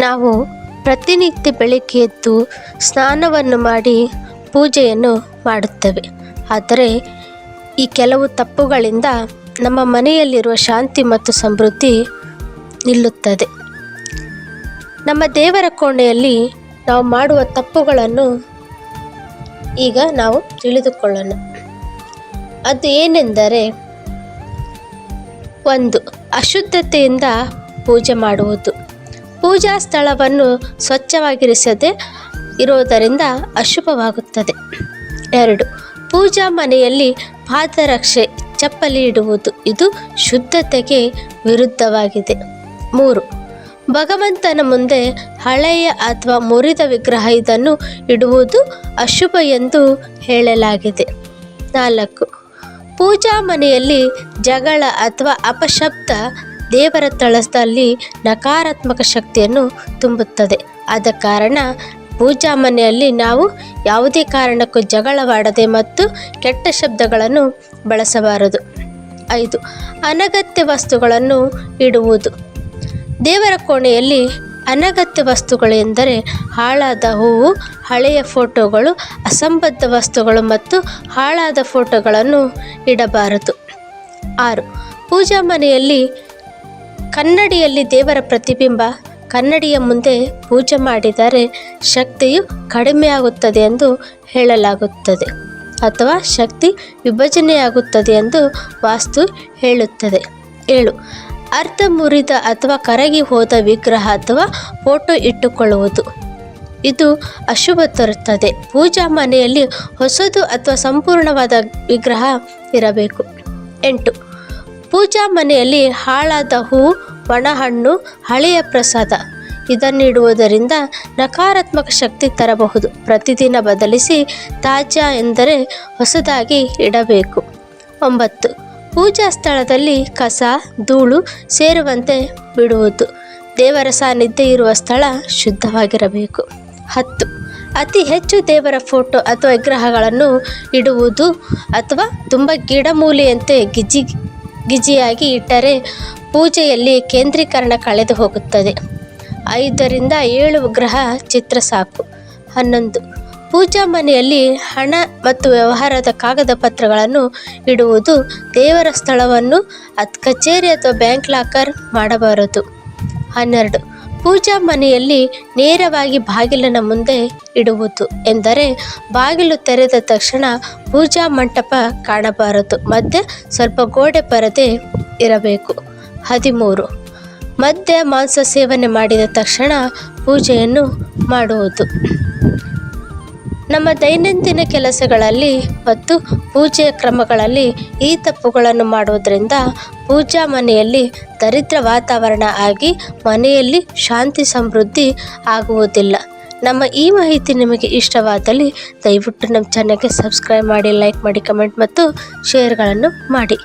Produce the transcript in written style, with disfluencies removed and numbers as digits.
ನಾವು ಪ್ರತಿನಿತ್ಯ ಬೆಳಿಗ್ಗೆ ಎದ್ದು ಸ್ನಾನವನ್ನು ಮಾಡಿ ಪೂಜೆಯನ್ನು ಮಾಡುತ್ತೇವೆ. ಆದರೆ ಈ ಕೆಲವು ತಪ್ಪುಗಳಿಂದ ನಮ್ಮ ಮನೆಯಲ್ಲಿರುವ ಶಾಂತಿ ಮತ್ತು ಸಮೃದ್ಧಿ ನಿಲ್ಲುತ್ತದೆ. ನಮ್ಮ ದೇವರ ಕೋಣೆಯಲ್ಲಿ ನಾವು ಮಾಡುವ ತಪ್ಪುಗಳನ್ನು ಈಗ ನಾವು ತಿಳಿದುಕೊಳ್ಳೋಣ. ಅದು ಏನೆಂದರೆ, 1. ಅಶುದ್ಧತೆಯಿಂದ ಪೂಜೆ ಮಾಡುವುದು. ಪೂಜಾ ಸ್ಥಳವನ್ನು ಸ್ವಚ್ಛವಾಗಿರಿಸದೆ ಇರುವುದರಿಂದ ಅಶುಭವಾಗುತ್ತದೆ. 2. ಪೂಜಾ ಮನೆಯಲ್ಲಿ ಪಾದರಕ್ಷೆ ಚಪ್ಪಲಿ ಇಡುವುದು. ಇದು ಶುದ್ಧತೆಗೆ ವಿರುದ್ಧವಾಗಿದೆ. 3. ಭಗವಂತನ ಮುಂದೆ ಹಳೆಯ ಅಥವಾ ಮುರಿದ ವಿಗ್ರಹ ಇದನ್ನು ಇಡುವುದು ಅಶುಭ ಎಂದು ಹೇಳಲಾಗಿದೆ. 4. ಪೂಜಾ ಮನೆಯಲ್ಲಿ ಜಗಳ ಅಥವಾ ಅಪಶಬ್ದ ದೇವರ ಸ್ಥಳದಲ್ಲಿ ನಕಾರಾತ್ಮಕ ಶಕ್ತಿಯನ್ನು ತುಂಬುತ್ತದೆ. ಆದ ಕಾರಣ ಪೂಜಾ ಮನೆಯಲ್ಲಿ ನಾವು ಯಾವುದೇ ಕಾರಣಕ್ಕೂ ಜಗಳವಾಡದೆ ಮತ್ತು ಕೆಟ್ಟ ಶಬ್ದಗಳನ್ನು ಬಳಸಬಾರದು. 5. ಅನಗತ್ಯ ವಸ್ತುಗಳನ್ನು ಇಡುವುದು. ದೇವರ ಕೋಣೆಯಲ್ಲಿ ಅನಗತ್ಯ ವಸ್ತುಗಳು ಎಂದರೆ ಹಾಳಾದ ಹೂವು, ಹಳೆಯ ಫೋಟೋಗಳು, ಅಸಂಬದ್ಧ ವಸ್ತುಗಳು ಮತ್ತು ಹಾಳಾದ ಫೋಟೋಗಳನ್ನು ಇಡಬಾರದು. 6. ಪೂಜಾ ಮನೆಯಲ್ಲಿ ಕನ್ನಡಿಯಲ್ಲಿ ದೇವರ ಪ್ರತಿಬಿಂಬ. ಕನ್ನಡಿಯ ಮುಂದೆ ಪೂಜೆ ಮಾಡಿದರೆ ಶಕ್ತಿಯು ಕಡಿಮೆಯಾಗುತ್ತದೆ ಎಂದು ಹೇಳಲಾಗುತ್ತದೆ ಅಥವಾ ಶಕ್ತಿ ವಿಭಜನೆಯಾಗುತ್ತದೆ ಎಂದು ವಾಸ್ತು ಹೇಳುತ್ತದೆ. 7. ಅರ್ಧ ಮುರಿದ ಅಥವಾ ಕರಗಿ ಹೋದ ವಿಗ್ರಹ ಅಥವಾ ಫೋಟೋ ಇಟ್ಟುಕೊಳ್ಳುವುದು. ಇದು ಅಶುಭ ತರುತ್ತದೆ. ಪೂಜಾ ಮನೆಯಲ್ಲಿ ಹೊಸದು ಅಥವಾ ಸಂಪೂರ್ಣವಾದ ವಿಗ್ರಹ ಇರಬೇಕು. 8. ಪೂಜಾ ಮನೆಯಲ್ಲಿ ಹಾಳಾದ ಹೂ, ಒಣಹಣ್ಣು, ಹಳೆಯ ಪ್ರಸಾದ ಇದನ್ನಿಡುವುದರಿಂದ ನಕಾರಾತ್ಮಕ ಶಕ್ತಿ ತರಬಹುದು. ಪ್ರತಿದಿನ ಬದಲಿಸಿ ತಾಜಾ ಎಂದರೆ ಹೊಸದಾಗಿ ಇಡಬೇಕು. 9. ಪೂಜಾ ಸ್ಥಳದಲ್ಲಿ ಕಸ, ಧೂಳು ಸೇರುವಂತೆ ಬಿಡುವುದು. ದೇವರ ಸಾನ್ನಿಧ್ಯ ಇರುವ ಸ್ಥಳ ಶುದ್ಧವಾಗಿರಬೇಕು. 10. ಅತಿ ಹೆಚ್ಚು ದೇವರ ಫೋಟೋ ಅಥವಾ ವಿಗ್ರಹಗಳನ್ನು ಇಡುವುದು ಅಥವಾ ತುಂಬ ಗಿಡಮೂಲೆಯಂತೆ ಗಿಜಿಯಾಗಿ ಇಟ್ಟರೆ ಪೂಜೆಯಲ್ಲಿ ಕೇಂದ್ರೀಕರಣ ಕಳೆದು ಹೋಗುತ್ತದೆ. 5ರಿಂದ 7 ವಿಗ್ರಹ ಚಿತ್ರ ಸಾಕು. 11. ಪೂಜಾ ಮನೆಯಲ್ಲಿ ಹಣ ಮತ್ತು ವ್ಯವಹಾರದ ಕಾಗದ ಪತ್ರಗಳನ್ನು ಇಡುವುದು. ದೇವರ ಸ್ಥಳವನ್ನು ಕಚೇರಿ ಅಥವಾ ಬ್ಯಾಂಕ್ ಲಾಕರ್ ಮಾಡಬಾರದು. 12. ಪೂಜಾ ಮನೆಯಲ್ಲಿ ನೇರವಾಗಿ ಬಾಗಿಲಿನ ಮುಂದೆ ಇಡುವುದು ಎಂದರೆ ಬಾಗಿಲು ತೆರೆದ ತಕ್ಷಣ ಪೂಜಾ ಮಂಟಪ ಕಾಣಬಾರದು. ಮಧ್ಯೆ ಸ್ವಲ್ಪ ಗೋಡೆ ಪರದೆ ಇರಬೇಕು. 13. ಮದ್ಯ ಮಾಂಸ ಸೇವನೆ ಮಾಡಿದ ತಕ್ಷಣ ಪೂಜೆಯನ್ನು ಮಾಡುವುದು. ನಮ್ಮ ದೈನಂದಿನ ಕೆಲಸಗಳಲ್ಲಿ ಮತ್ತು ಪೂಜೆಯ ಕ್ರಮಗಳಲ್ಲಿ ಈ ತಪ್ಪುಗಳನ್ನು ಮಾಡುವುದರಿಂದ ಪೂಜಾ ಮನೆಯಲ್ಲಿ ದರಿದ್ರ ವಾತಾವರಣ ಆಗಿ ಮನೆಯಲ್ಲಿ ಶಾಂತಿ ಸಮೃದ್ಧಿ ಆಗುವುದಿಲ್ಲ. ನಮ್ಮ ಈ ಮಾಹಿತಿ ನಿಮಗೆ ಇಷ್ಟವಾದಲ್ಲಿ ದಯವಿಟ್ಟು ನಮ್ಮ ಚಾನಲ್ಗೆ ಸಬ್ಸ್ಕ್ರೈಬ್ ಮಾಡಿ, ಲೈಕ್ ಮಾಡಿ, ಕಮೆಂಟ್ ಮತ್ತು ಶೇರ್ಗಳನ್ನು ಮಾಡಿ.